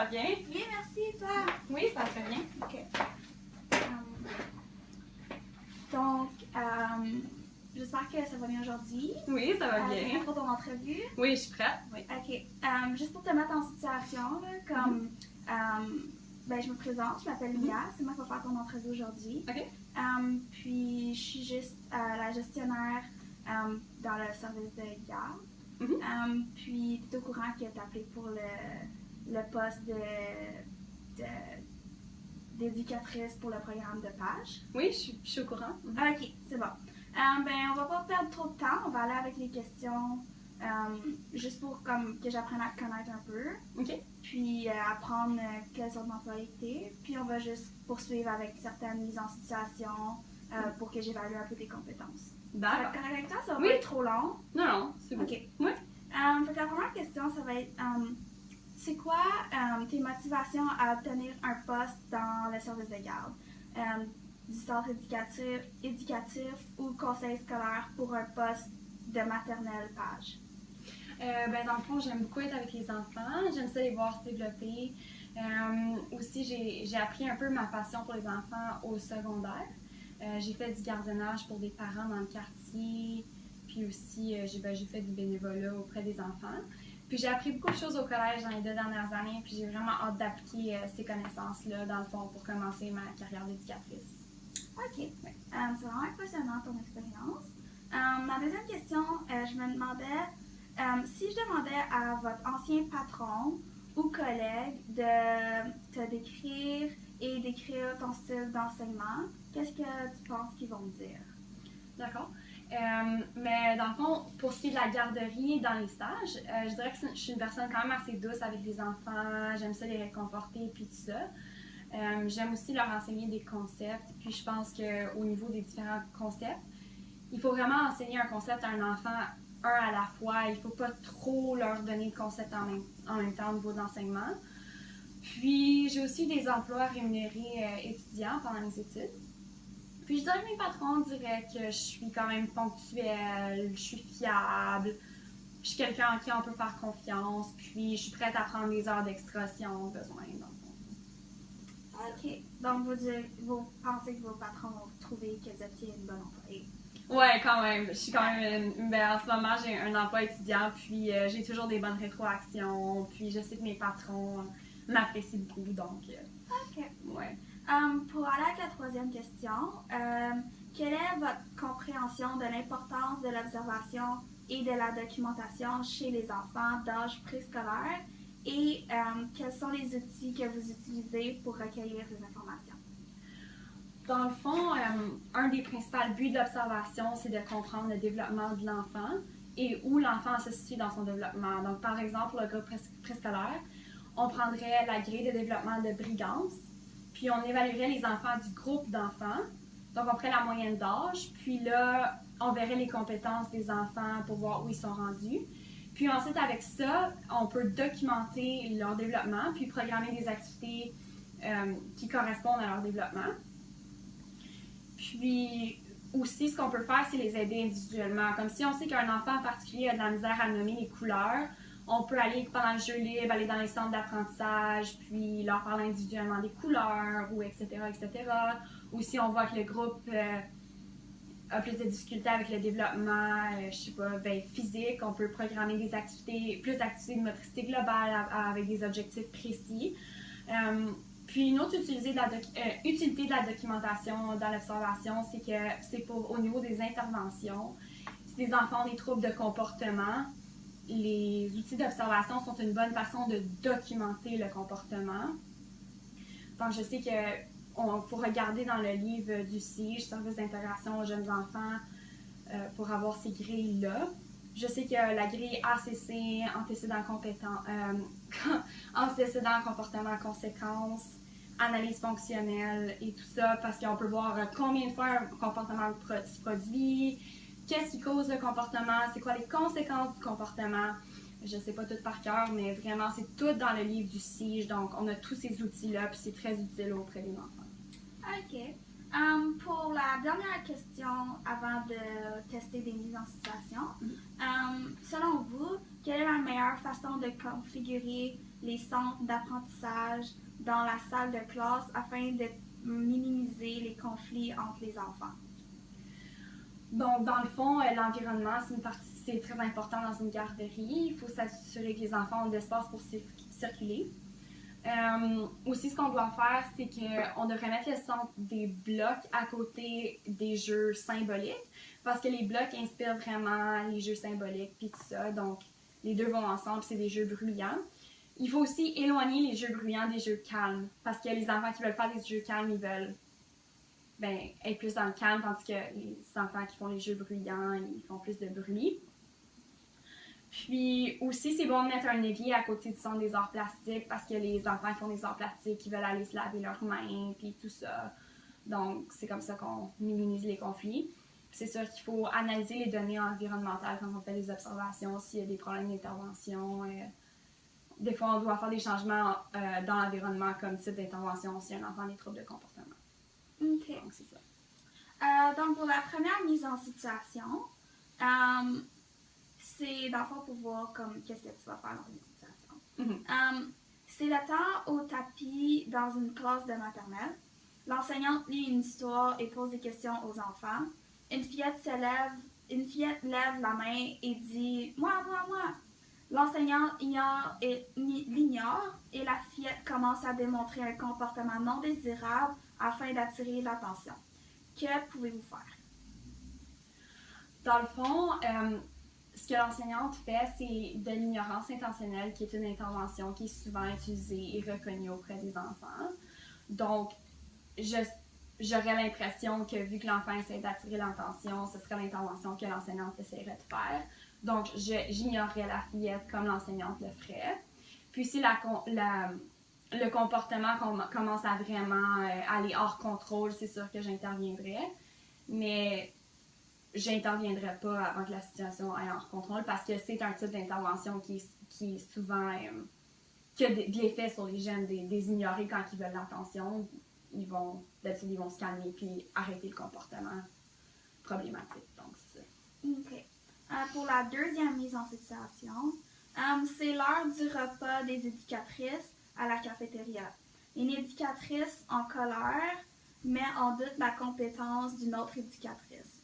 va bien? Bien, merci, et toi? Oui, ça va très bien. Ok. Donc, j'espère que ça va bien aujourd'hui. Oui, ça va T'es bien. prête pour ton entrevue? Oui, je suis prête. Oui. Ok. Juste pour te mettre en situation, là, comme je me présente, je m'appelle Lia, c'est moi qui vais faire ton entrevue aujourd'hui. OK. Puis, je suis juste la gestionnaire dans le service de garde. Puis, tu es au courant que tu as appelé pour le poste d'éducatrice pour le programme de page. Oui, je suis au courant. Ok, c'est bon. On va pas perdre trop de temps, on va aller avec les questions juste pour que j'apprenne à te connaître un peu. OK. Puis apprendre quelles sortes d'employés t'es. Puis on va juste poursuivre avec certaines mises en situation pour que j'évalue un peu tes compétences. D'accord. Correct avec toi? Ça va Oui. pas être trop long. Non, c'est bon. Ok. Oui. Fait que la première question, ça va être c'est quoi tes motivations à obtenir un poste dans le service de garde? Du centre éducatif ou conseil scolaire pour un poste de maternelle page? Dans le fond, j'aime beaucoup être avec les enfants. J'aime ça les voir se développer. Aussi, j'ai appris un peu ma passion pour les enfants au secondaire. J'ai fait du gardiennage pour des parents dans le quartier. Puis aussi, j'ai fait du bénévolat auprès des enfants. Puis j'ai appris beaucoup de choses au collège dans les 2 dernières années. Puis j'ai vraiment hâte d'appliquer ces connaissances-là, dans le fond, pour commencer ma carrière d'éducatrice. Ok. C'est vraiment impressionnant ton expérience. Ma deuxième question, je me demandais si je demandais à votre ancien patron ou collègue de te décrire et décrire ton style d'enseignement, qu'est-ce que tu penses qu'ils vont me dire? D'accord. Mais dans le fond, pour ce qui est de la garderie dans les stages, je dirais que je suis une personne quand même assez douce avec les enfants. J'aime ça les réconforter puis tout ça. J'aime aussi leur enseigner des concepts. Puis je pense qu'au niveau des différents concepts, il faut vraiment enseigner un concept à un enfant un à la fois. Il ne faut pas trop leur donner le concept en même temps au niveau de l'enseignement. Puis j'ai aussi des emplois rémunérés étudiants pendant mes études. Puis je dirais que mes patrons diraient que je suis quand même ponctuelle, je suis fiable, je suis quelqu'un en qui on peut faire confiance, puis je suis prête à prendre des heures d'extra si on a besoin. Ok. Donc vous pensez que vos patrons vont trouver que vous étiez une bonne employée? Ouais, quand même. Je suis quand même en ce moment, j'ai un emploi étudiant, puis j'ai toujours des bonnes rétroactions, puis je sais que mes patrons m'apprécient beaucoup, donc. Ok. Ouais. Pour aller avec la troisième question, quelle est votre compréhension de l'importance de l'observation et de la documentation chez les enfants d'âge préscolaire et quels sont les outils que vous utilisez pour recueillir ces informations? Dans le fond, un des principaux buts de l'observation, c'est de comprendre le développement de l'enfant et où l'enfant se situe dans son développement. Donc, par exemple, pour le groupe préscolaire, on prendrait la grille de développement de Brigance, puis on évaluerait les enfants du groupe d'enfants. Donc, on ferait la moyenne d'âge, puis là, on verrait les compétences des enfants pour voir où ils sont rendus. Puis ensuite, avec ça, on peut documenter leur développement, puis programmer des activités qui correspondent à leur développement. Puis aussi, ce qu'on peut faire, c'est les aider individuellement. Comme si on sait qu'un enfant en particulier a de la misère à nommer les couleurs, on peut aller pendant le jeu libre, aller dans les centres d'apprentissage, puis leur parler individuellement des couleurs, ou etc., etc. Ou si on voit que le groupe a plus de difficultés avec le développement, physique, on peut programmer des activités, plus d'activités de motricité globale avec des objectifs précis. Puis une autre utilité de la documentation dans l'observation, c'est que c'est au niveau des interventions. Si les enfants ont des troubles de comportement, les outils d'observation sont une bonne façon de documenter le comportement. Donc je sais qu'il faut regarder dans le livre du SIJ, Service d'intégration aux jeunes enfants, pour avoir ces grilles-là. Je sais que la grille ACC, antécédent comportement conséquences, analyse fonctionnelle et tout ça, parce qu'on peut voir combien de fois un comportement se produit, qu'est-ce qui cause le comportement, c'est quoi les conséquences du comportement. Je ne sais pas tout par cœur, mais vraiment, c'est tout dans le livre du SIJ. Donc, on a tous ces outils-là, puis c'est très utile auprès des enfants. OK. Pour la dernière question, avant de tester des mises en situation, selon vous, quelle est la meilleure façon de configurer les centres d'apprentissage dans la salle de classe afin de minimiser les conflits entre les enfants? Donc, dans le fond, l'environnement, c'est très important dans une garderie. Il faut s'assurer que les enfants ont de l'espace pour circuler. Aussi, ce qu'on doit faire, c'est qu'on devrait mettre le centre des blocs à côté des jeux symboliques, parce que les blocs inspirent vraiment les jeux symboliques, puis tout ça. Donc, les deux vont ensemble, c'est des jeux bruyants. Il faut aussi éloigner les jeux bruyants des jeux calmes, parce que les enfants qui veulent faire des jeux calmes, ils veulent être plus dans le calme, tandis que les enfants qui font les jeux bruyants, ils font plus de bruit. Puis aussi, c'est bon de mettre un évier à côté du centre des arts plastiques, parce que les enfants qui font des arts plastiques, ils veulent aller se laver leurs mains, puis tout ça. Donc, c'est comme ça qu'on minimise les conflits. C'est sûr qu'il faut analyser les données environnementales quand on fait des observations, s'il y a des problèmes d'intervention. Des fois, on doit faire des changements dans l'environnement comme type d'intervention si un enfant a des troubles de comportement. OK. Donc, c'est ça. Donc, pour la première mise en situation, c'est dans le fond pour voir qu'est-ce que tu vas faire dans une situation. C'est le temps au tapis dans une classe de maternelle. L'enseignante lit une histoire et pose des questions aux enfants. Une fillette lève la main et dit « Moi, moi, moi ». L'enseignant l'ignore et la fillette commence à démontrer un comportement non désirable afin d'attirer l'attention. Que pouvez-vous faire? Dans le fond, ce que l'enseignante fait, c'est de l'ignorance intentionnelle, qui est une intervention qui est souvent utilisée et reconnue auprès des enfants. Donc, j'aurais l'impression que vu que l'enfant essaie d'attirer l'attention, ce serait l'intervention que l'enseignante essaierait de faire. Donc, j'ignorerais la fillette comme l'enseignante le ferait. Puis si le comportement commence à vraiment aller hors contrôle, c'est sûr que j'interviendrais. Mais j'interviendrai pas avant que la situation aille hors contrôle, parce que c'est un type d'intervention qui est souvent qui a de l'effet sur les jeunes, des ignorer quand ils veulent l'attention. D'habitude, ils vont se calmer puis arrêter le comportement problématique. Donc, c'est ça. OK. Pour la deuxième mise en situation, c'est l'heure du repas des éducatrices à la cafétéria. Une éducatrice en colère met en doute la compétence d'une autre éducatrice.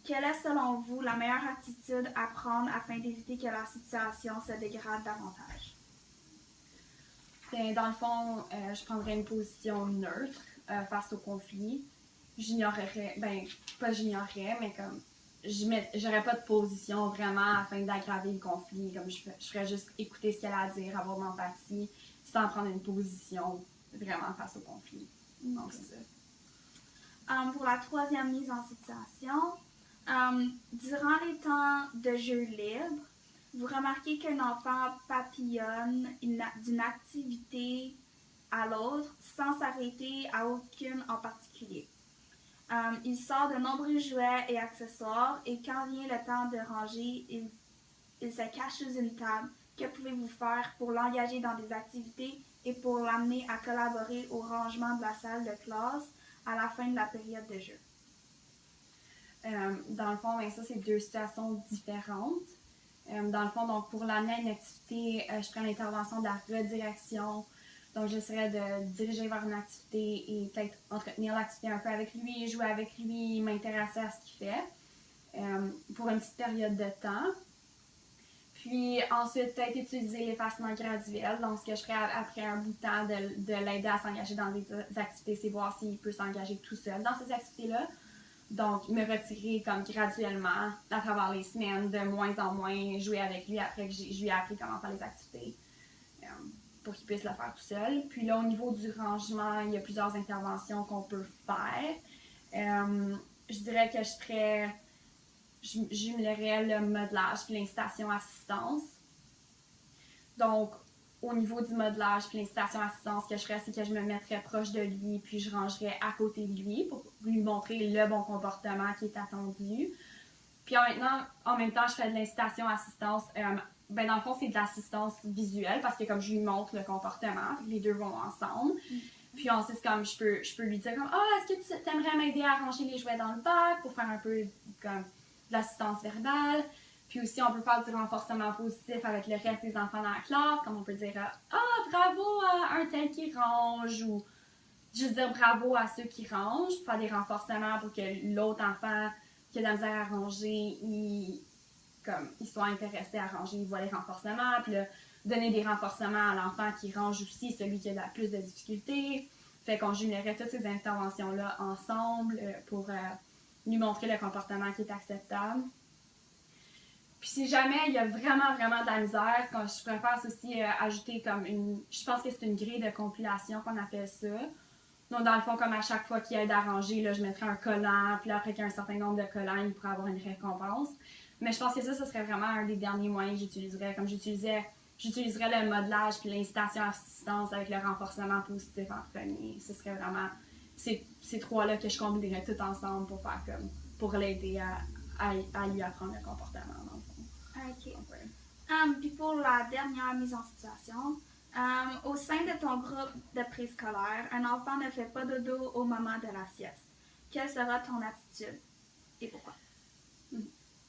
Quelle est, selon vous, la meilleure attitude à prendre afin d'éviter que la situation se dégrade davantage? Bien, dans le fond, je prendrais une position neutre face au conflit. J'ignorerais, mais comme j'aurais pas de position vraiment afin d'aggraver le conflit. Comme je ferais juste écouter ce qu'elle a à dire, avoir de l'empathie, sans prendre une position vraiment face au conflit. Donc, c'est ça. Pour la troisième mise en situation, durant les temps de jeu libre, vous remarquez qu'un enfant papillonne d'une activité à l'autre sans s'arrêter à aucune en particulier. Il sort de nombreux jouets et accessoires et quand vient le temps de ranger, il se cache sous une table. Que pouvez-vous faire pour l'engager dans des activités et pour l'amener à collaborer au rangement de la salle de classe à la fin de la période de jeu? Dans le fond, ça, c'est deux situations différentes. Dans le fond, donc, pour l'amener à une activité, je prends l'intervention de la redirection. Donc, j'essaierais de diriger vers une activité et peut-être entretenir l'activité un peu avec lui, jouer avec lui, m'intéresser à ce qu'il fait pour une petite période de temps. Puis ensuite, peut-être utiliser l'effacement graduel. Donc, ce que je ferais après un bout de temps de l'aider à s'engager dans des activités, c'est voir s'il peut s'engager tout seul dans ces activités-là. Donc, me retirer comme graduellement à travers les semaines, de moins en moins, jouer avec lui après que je lui ai appris comment faire les activités pour qu'il puisse le faire tout seul. Puis là, au niveau du rangement, il y a plusieurs interventions qu'on peut faire. Je dirais que je jumellerais le modelage puis l'incitation-assistance. Donc, au niveau du modelage puis l'incitation-assistance, ce que je ferais, c'est que je me mettrais proche de lui puis je rangerais à côté de lui pour lui montrer le bon comportement qui est attendu. Puis en même temps, je ferais de l'incitation-assistance. Dans le fond, c'est de l'assistance visuelle parce que comme je lui montre le comportement, les deux vont ensemble. Puis ensuite, comme je peux lui dire comme « Ah, est-ce que tu aimerais m'aider à ranger les jouets dans le bac pour faire un peu comme de l'assistance verbale? » Puis aussi, on peut faire du renforcement positif avec le reste des enfants dans la classe, comme on peut dire « Ah, bravo à un tel qui range » ou juste dire bravo à ceux qui rangent, faire des renforcements pour que l'autre enfant qui a de la misère à ranger, il soit intéressé à ranger, il voit les renforcements, puis là, donner des renforcements à l'enfant qui range aussi, celui qui a la plus de difficultés. Fait qu'on jumellerait toutes ces interventions-là ensemble pour lui montrer le comportement qui est acceptable. Puis si jamais il y a vraiment, vraiment de la misère, je préfère aussi ajouter comme je pense que c'est une grille de compilation qu'on appelle ça. Donc dans le fond, comme à chaque fois qu'il aide à ranger, là, je mettrais un collant, puis là, après qu'il y a un certain nombre de collants, il pourrait avoir une récompense. Mais je pense que ça serait vraiment un des derniers moyens que j'utiliserais. Comme j'utiliserais le modelage puis l'incitation à assistance avec le renforcement positif en premier. Ce serait vraiment ces trois-là que je combinerais tout ensemble pour l'aider à lui apprendre le comportement. OK. Puis pour la dernière mise en situation, au sein de ton groupe de préscolaire, un enfant ne fait pas dodo au moment de la sieste. Quelle sera ton attitude et pourquoi?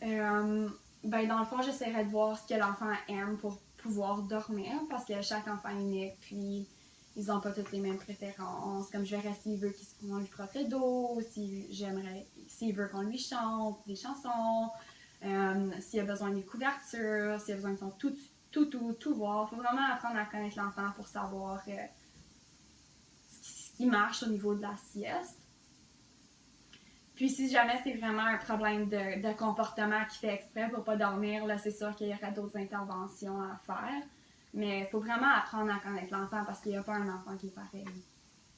Dans le fond, j'essaierais de voir ce que l'enfant aime pour pouvoir dormir parce que chaque enfant est unique, puis ils n'ont pas toutes les mêmes préférences. Comme je verrais s'il veut qu'on lui frotte le dos, s'il veut qu'on lui chante des chansons, s'il a besoin des couvertures, s'il a besoin de son tout voir. Il faut vraiment apprendre à connaître l'enfant pour savoir ce qui marche au niveau de la sieste. Puis si jamais c'est vraiment un problème de comportement qui fait exprès pour pas dormir, là c'est sûr qu'il y aurait d'autres interventions à faire. Mais il faut vraiment apprendre à connaître l'enfant parce qu'il n'y a pas un enfant qui est pareil.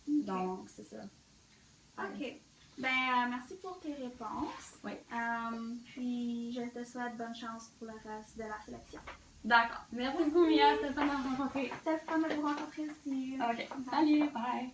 Okay. Donc c'est ça. OK. Merci pour tes réponses. Oui. Puis je te souhaite bonne chance pour le reste de la sélection. D'accord. Merci beaucoup, Mia. C'était le fun de vous rencontrer. C'était le fun de vous rencontrer aussi. OK. Salut. Bye.